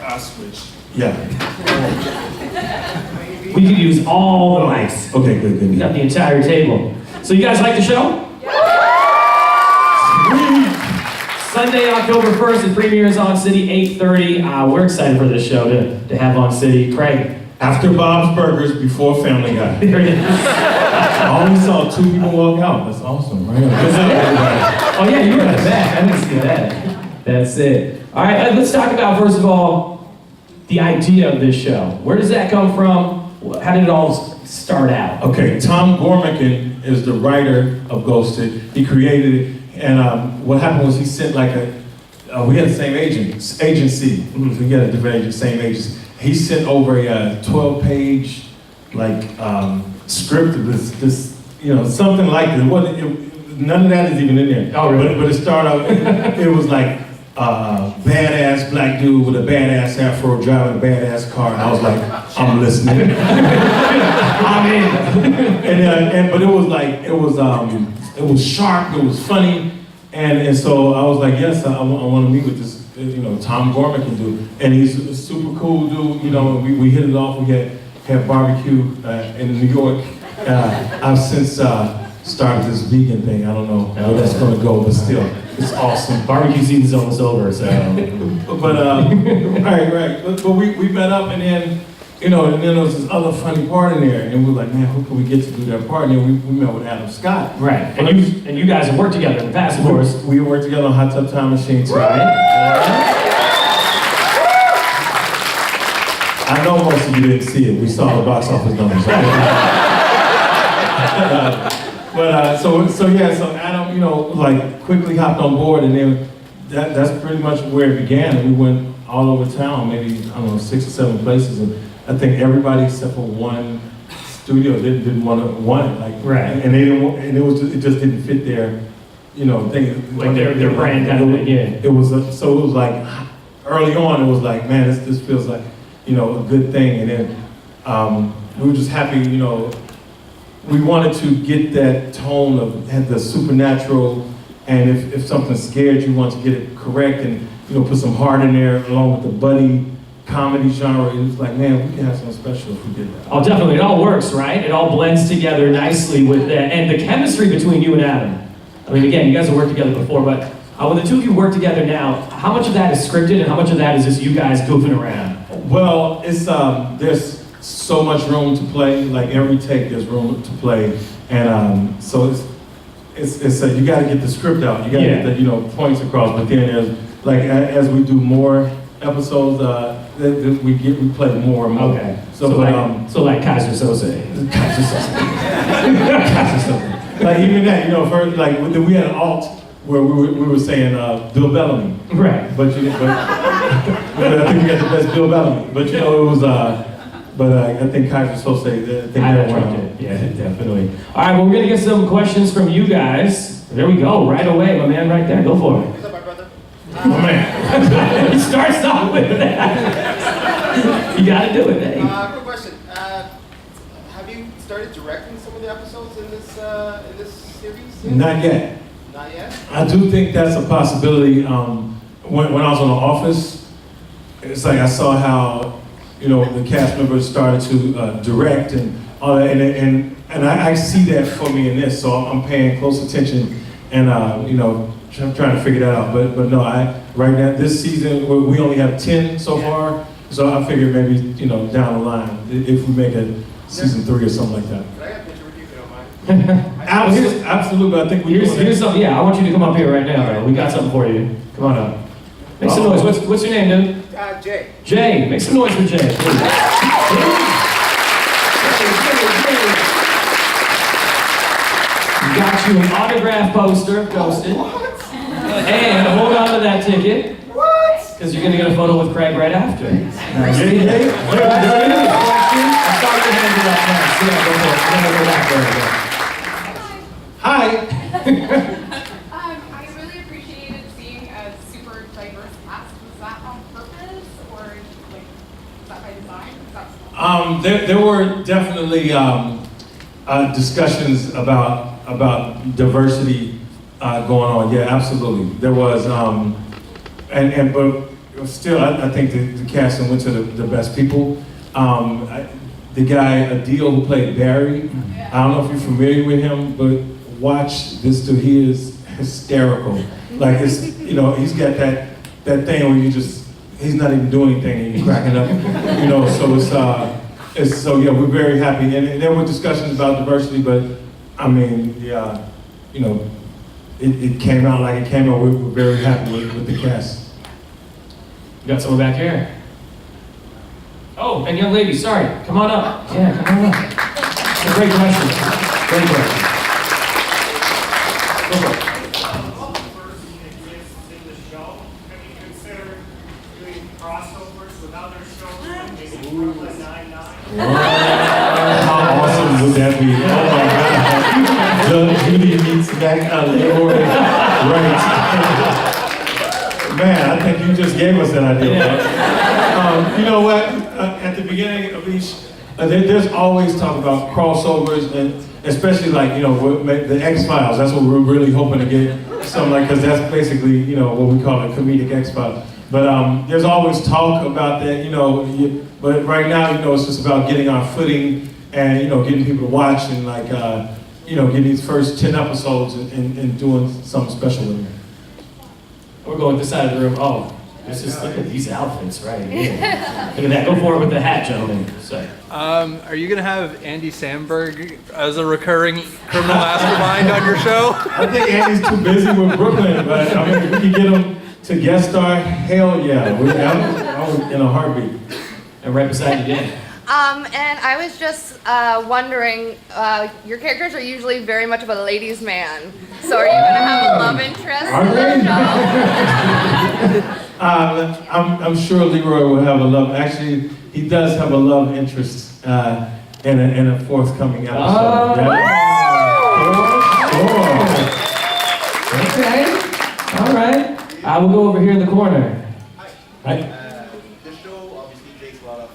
I switched. Yeah. We could use all the mics. Okay, good. We got the entire table. So you guys like the show? Sunday, October 1st, it premieres on City, 8:30. We're excited for this show to have on City. Craig. After Bob's Burgers, before Family Guy. There it is. I only saw 2 people walk out. That's awesome, right? Oh yeah, you were in the back. I didn't see that. That's it. All right, let's talk about, first of all, the idea of this show. Where does that come from? How did it all start out? Okay, Tom Gormican is the writer of Ghosted. He created it, and what happened was he sent like we had the same agency. Mm-hmm. So we had a different agent, same agency. He sent over a 12-page script of this, something like this. None of that is even in there. Oh, really? But it started out, it was like badass black dude with a badass afro driving a badass car, and I was like, I'm listening. I'm in. But it was sharp, it was funny, and so I was like, yes, I want to meet with this, Tom Gormican dude, and he's a super cool dude. We hit it off. We had barbecue in New York. I've since started this vegan thing. I don't know where that's going to go, but still, it's awesome. Barbecue season's almost over, so. Right. But we met up, and then, and then there was this other funny part in there, and we were like, man, who can we get to do that part? And then we met with Adam Scott. Right, and you guys have worked together in the past, of course. We worked together on Hot Tub Time Machine too. Right. I know most of you didn't see it. We saw the box office numbers. So Adam, quickly hopped on board, and then that's pretty much where it began. And we went all over town, maybe 6 or 7 places, and I think everybody except for one studio didn't want it. Right. And they didn't want, and it just didn't fit their, thing. Like their brand kind of thing. Yeah. It was like early on. It was like, man, this feels like a good thing, and then we were just happy. We wanted to get that tone of had the supernatural, and if something scared you, want to get it correct, and put some heart in there along with the buddy comedy genre. It was like, man, we can have something special if we did that. Oh, definitely. It all works, right? It all blends together nicely with that, and the chemistry between you and Adam. I mean, again, you guys have worked together before, but when the two of you work together now, how much of that is scripted, and how much of that is just you guys goofing around? Well, it's there's so much room to play. Like every take, there's room to play, and so it's you got to get the script out. You got to get the points across. But then as we do more episodes, we play more and more. Okay. So like Kaiser Sose. Kaiser Sose. Like even that, first we had an alt where we were saying Bill Bellamy. Right. But I think we got the best Bill Bellamy. But it was I think Kaiser Sose. I don't like it. Yeah, definitely. All right, well, we're gonna get some questions from you guys. There we go, right away, my man, right there. Go for it. What's up, my brother? Oh man. He starts off with that. You gotta do it, hey. Quick question. Have you started directing some of the episodes in this series? Not yet. Not yet? I do think that's a possibility. When I was on The Office, it's like I saw how the cast members started to direct and all that, and I see that for me in this, so I'm paying close attention and trying to figure that out. But no, right now this season we only have 10 so far, so I figured maybe down the line if we make a season 3 or something like that. Can I get a picture with you if you don't mind? Absolutely, I think Here's something. Yeah, I want you to come up here right now. We got something for you. Come on up. Make some noise. What's your name, dude? Jay. Jay. Make some noise for Jay, please. Got you an autograph poster, Ghosted. And hold on to that ticket. What? Because you're going to get a photo with Craig right after. Nice. Jay. I saw your hand in that pass. Yeah, go for it. We're going to go back there. Hi. I really appreciated seeing a super diverse cast. Was that on purpose, or was that by design? There were definitely discussions about diversity going on. Yeah, absolutely. There was, but still, I think the casting went to the best people. The guy, Adil, who played Barry, I don't know if you're familiar with him, but watch this dude, he is hysterical. Like, it's, you know, he's got that thing where he's not even doing anything and you're cracking up, you know, so so yeah, we're very happy. And there were discussions about diversity, but I mean, yeah, you know, it came out like it came out. We're very happy with the cast. You got someone back here? Oh, and young lady, sorry, come on up. Yeah, come on up. That's a great question. Great question. Go for it. Person exists in the show. Have you considered doing crossovers with other shows like maybe Brooklyn Nine-Nine? How awesome would that be? Oh my God. Judge Judy meets back Leroy. Right. Man, I think you just gave us that idea. Yeah. You know what? At the beginning of each, there's always talk about crossovers, and especially like, you know, the X-Files. That's what we're really hoping to get something like, because that's basically, you know, what we call a comedic X-Files. But there's always talk about that, you know. But right now, you know, it's just about getting our footing and, you know, getting people to watch and like, you know, getting these first 10 episodes and doing something special with them. We're going this side of the room. Oh, look at these outfits right here. Look at that. Go for it with the hat, gentlemen. So. Are you gonna have Andy Samberg as a recurring criminal mastermind on your show? I think Andy's too busy with Brooklyn, but I mean, if we can get him to guest star, hell yeah. I would in a heartbeat. And right beside you, Dan. And I was just wondering, your characters are usually very much of a ladies' man. So are you going to have a love interest in the show? I'm sure Leroy will have a love. Actually, he does have a love interest in a forthcoming episode. Okay. All right. I will go over here in the corner. The show obviously takes a lot of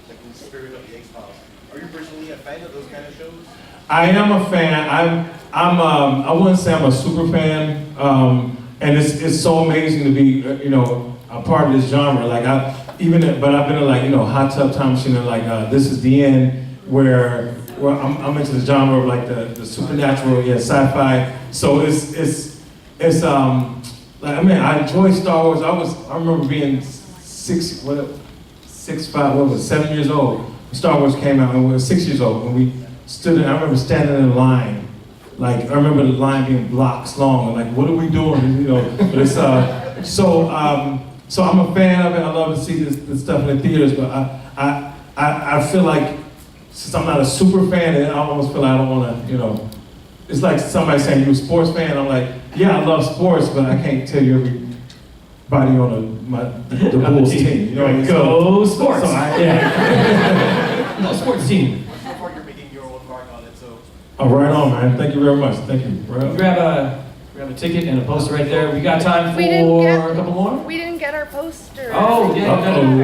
like the spirit of the X-Files. Are you personally a fan of those kind of shows? I am a fan. I wouldn't say I'm a super fan, and it's so amazing to be, you know, a part of this genre. Like but I've been in like, you know, Hot Tub Time Machine and like This Is the End, where I'm into the genre of like the supernatural, yeah, sci-fi. So it's like, I mean, I enjoy Star Wars. I remember being 7 years old when Star Wars came out, and we were 6 years old when we stood in. I remember standing in line. Like, I remember the line being blocks long, and like, what are we doing? And, you know, but it's so I'm a fan of it. I love to see this stuff in the theaters, but I feel like since I'm not a super fan, I almost feel like I don't want to, you know. It's like somebody saying, you a sports fan? I'm like, yeah, I love sports, but I can't tell you everybody on the Bulls team. You know what I mean? Go sports. Yeah. No sports team. So far, you're making your own mark on it, so. Oh, right on, man. Thank you very much. Thank you. Right on. Grab a ticket and a poster right there. We got time We didn't for get- a couple more? We didn't get our poster. Oh, yeah. Uh-oh.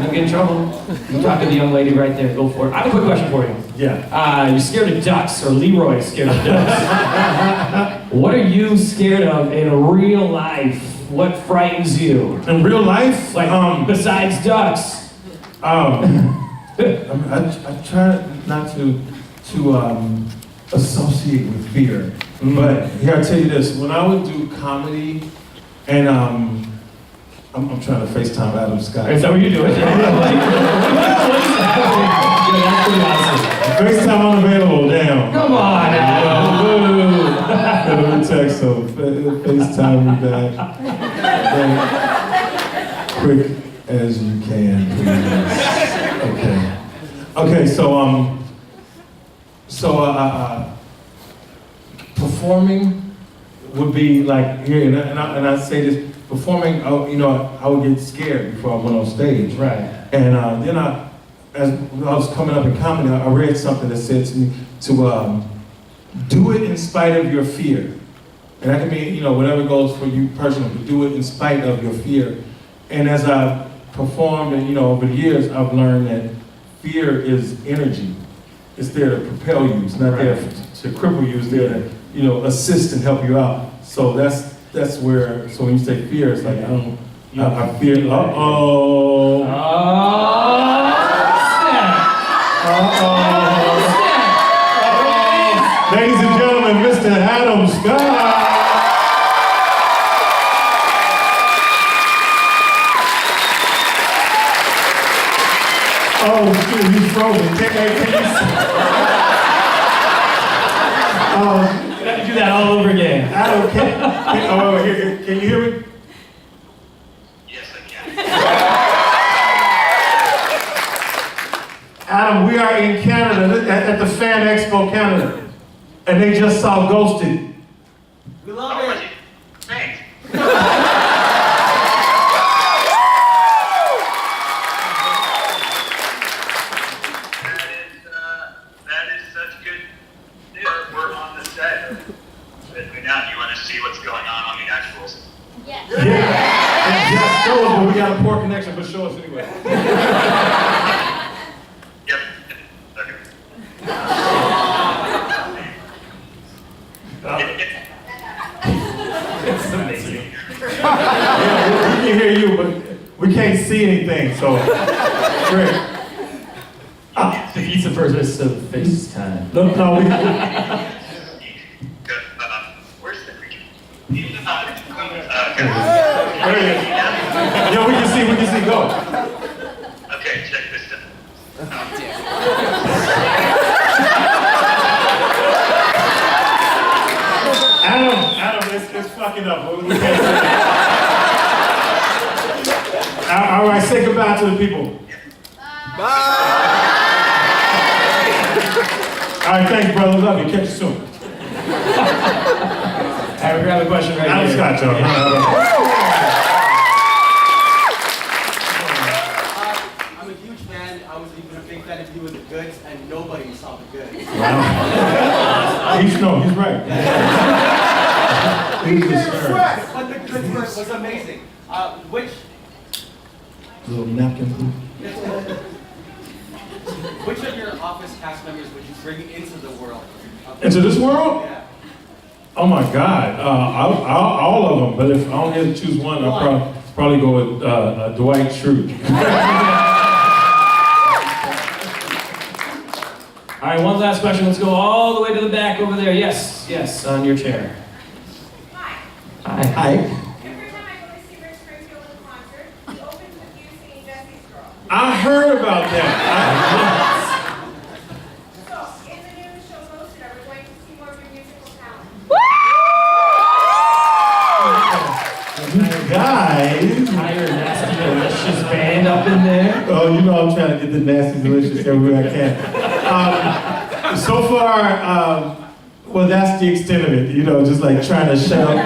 Don't get in trouble. You talk to the young lady right there. Go for it. I have a quick question for you. Yeah. You're scared of ducks, or Leroy's scared of ducks. What are you scared of in real life? What frightens you? In real life, Like, besides ducks? I try not to associate with fear. But here, I tell you this, when I would do comedy, and I'm trying to FaceTime Adam Scott. Is that what you're doing? That's pretty awesome. FaceTime unavailable, damn. Come on now. Let me text him. FaceTime me back. Quick as you can, please. Okay, so performing would be like here, and I say this, performing, you know, I would get scared before I went on stage. Right. And then as I was coming up in comedy, I read something that said to me to do it in spite of your fear. And that can mean, you know, whatever goes for you personally, but do it in spite of your fear. And as I performed, and, you know, over the years, I've learned that fear is energy. It's there to propel you. It's not there to cripple you. It's there to, you know, assist and help you out. So that's where, so when you say fear, it's like, I I feel, uh-oh. Oh, snap. Uh-oh. Ladies and gentlemen, Mr. Adam Scott. Oh, dude, he's frozen. Can We have to do that all over again. Adam, can you hear me? Yes, I can. Adam, we are in Canada, at the Fan Expo Canada, and they just saw Ghosted. We love it. Thanks. That is such good news. We're on the set. But now, do you want to see what's going on the actuals? Yeah. Just show us, but we got a poor connection, but show us anyway. Yep. Okay. It's amazing. Yeah, we can hear you, but we can't see anything, so great. Defeats the purpose of FaceTime. No, we. Good. Where's the creature? There he is. Yeah, we can see, go. Okay, check this out. Adam, it's fucking up. We can't say that. All right, say goodbye to the people. All right, thanks, brother. Love you. Catch you soon. I have a grab a question right Adam here. Scott, y'all. I'm a huge fan. I was even a big fan of you in the goods, and nobody saw the goods. He's right. He's the sir. But the goods was amazing. Which Little napkin, please. which of your office cast members would you bring into the world? Into this world? Yeah. Oh my God, all of them. But if I only had to choose one, I'd probably go with Dwight Schrute. All right, one last question. Let's go all the way to the back over there. Yes, on your chair. Hi. Hi. Hi. Every time I go to see Rick Springfield in concert, he opens with you singing Jesse's Girl. I heard about that. So, in the new show Ghosted, are we going to see more of your musical talent? Guys. Hire a nasty, delicious band up in there. Oh, you know I'm trying to get the nasty delicious everywhere I can. So far, well, that's the extent of it. You know, just like trying to shut up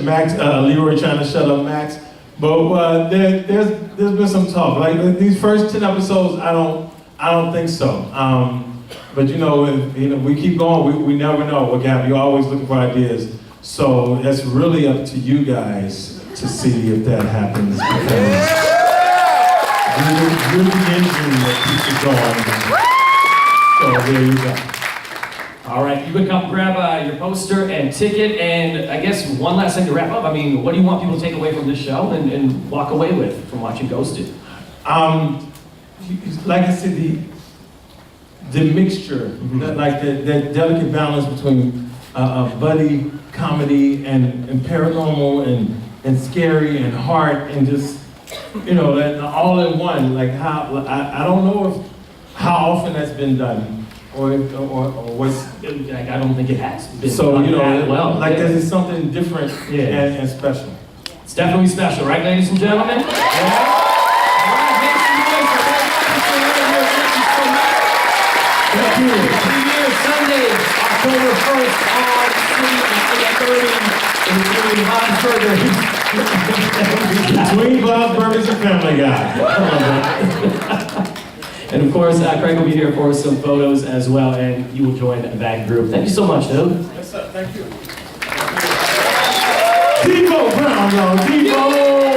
Max, Leroy trying to shut up Max. But there's been some talk. Like these first 10 episodes, I don't think so. But you know, if we keep going, we never know what can happen. You're always looking for ideas. So it's really up to you guys to see if that happens. Because you're the engine that keeps it going. So there you go. All right, you can come grab your poster and ticket, and I guess one last thing to wrap up. I mean, what do you want people to take away from this show and walk away with from watching Ghosted? Like I said, the mixture, that delicate balance between buddy comedy and paranormal and scary and heart and just that all in one. Like how I don't know how often that's been done. Or what's I don't think it has been so done that well. like there's something different and special. It's definitely special, right, ladies and gentlemen? Yeah. Thank you. Premiere Sunday, October 1st on 3 Between Bob's Burgers and Family Guy. And of course, Craig will be here for some photos as well, and you will join that group. Thank you so much, dude. Yes, sir. Thank you. Debo Brown, y'all. Debo!